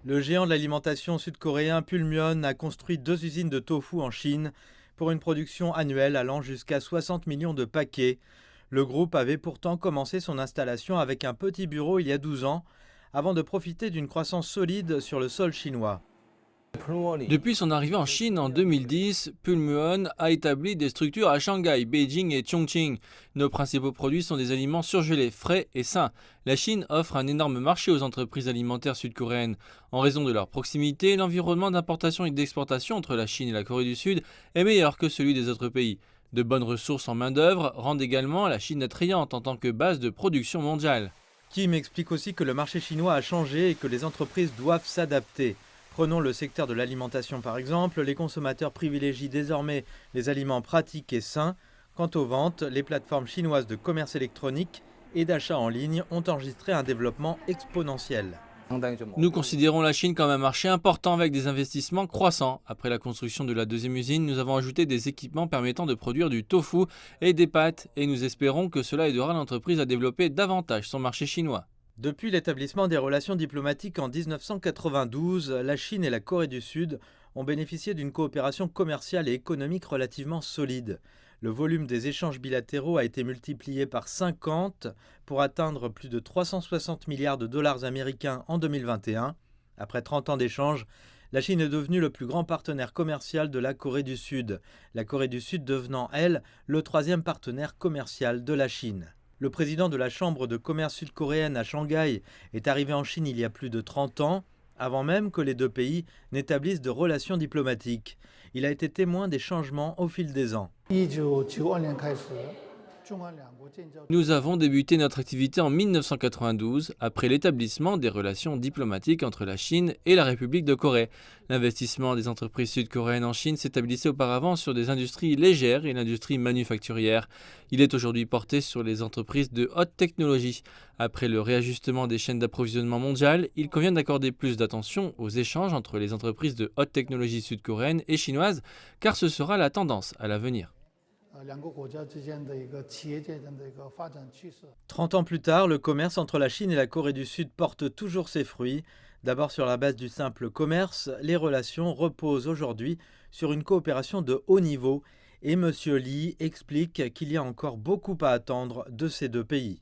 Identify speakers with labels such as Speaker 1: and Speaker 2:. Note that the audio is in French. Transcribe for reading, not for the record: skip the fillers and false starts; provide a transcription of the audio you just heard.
Speaker 1: Le géant de l'alimentation sud-coréen Pulmuon a construit 2 usines de tofu en Chine pour une production annuelle allant jusqu'à 60 millions de paquets. Le groupe avait pourtant commencé son installation avec un petit bureau il y a 12 ans, avant de profiter d'une croissance solide sur le sol chinois.
Speaker 2: Depuis son arrivée en Chine en 2010, Pulmuon a établi des structures à Shanghai, Beijing et Chongqing. Nos principaux produits sont des aliments surgelés, frais et sains. La Chine offre un énorme marché aux entreprises alimentaires sud-coréennes. En raison de leur proximité, l'environnement d'importation et d'exportation entre la Chine et la Corée du Sud est meilleur que celui des autres pays. De bonnes ressources en main-d'œuvre rendent également la Chine attrayante en tant que base de production mondiale.
Speaker 1: Kim explique aussi que le marché chinois a changé et que les entreprises doivent s'adapter. Prenons le secteur de l'alimentation par exemple, les consommateurs privilégient désormais les aliments pratiques et sains. Quant aux ventes, les plateformes chinoises de commerce électronique et d'achat en ligne ont enregistré un développement exponentiel.
Speaker 2: Nous considérons la Chine comme un marché important avec des investissements croissants. Après la construction de la deuxième usine, nous avons ajouté des équipements permettant de produire du tofu et des pâtes et nous espérons que cela aidera l'entreprise à développer davantage son marché chinois.
Speaker 1: Depuis l'établissement des relations diplomatiques en 1992, la Chine et la Corée du Sud ont bénéficié d'une coopération commerciale et économique relativement solide. Le volume des échanges bilatéraux a été multiplié par 50 pour atteindre plus de 360 milliards de dollars américains en 2021. Après 30 ans d'échanges, la Chine est devenue le plus grand partenaire commercial de la Corée du Sud. La Corée du Sud devenant, elle, le troisième partenaire commercial de la Chine. Le président de la Chambre de commerce sud-coréenne à Shanghai est arrivé en Chine il y a plus de 30 ans, avant même que les deux pays n'établissent de relations diplomatiques. Il a été témoin des changements au fil des ans.
Speaker 2: Nous avons débuté notre activité en 1992 après l'établissement des relations diplomatiques entre la Chine et la République de Corée. L'investissement des entreprises sud-coréennes en Chine s'établissait auparavant sur des industries légères et l'industrie manufacturière. Il est aujourd'hui porté sur les entreprises de haute technologie. Après le réajustement des chaînes d'approvisionnement mondiales, il convient d'accorder plus d'attention aux échanges entre les entreprises de haute technologie sud-coréennes et chinoises, car ce sera la tendance à l'avenir.
Speaker 1: 30 ans plus tard, le commerce entre la Chine et la Corée du Sud porte toujours ses fruits. D'abord sur la base du simple commerce, les relations reposent aujourd'hui sur une coopération de haut niveau et M. Lee explique qu'il y a encore beaucoup à attendre de ces deux pays.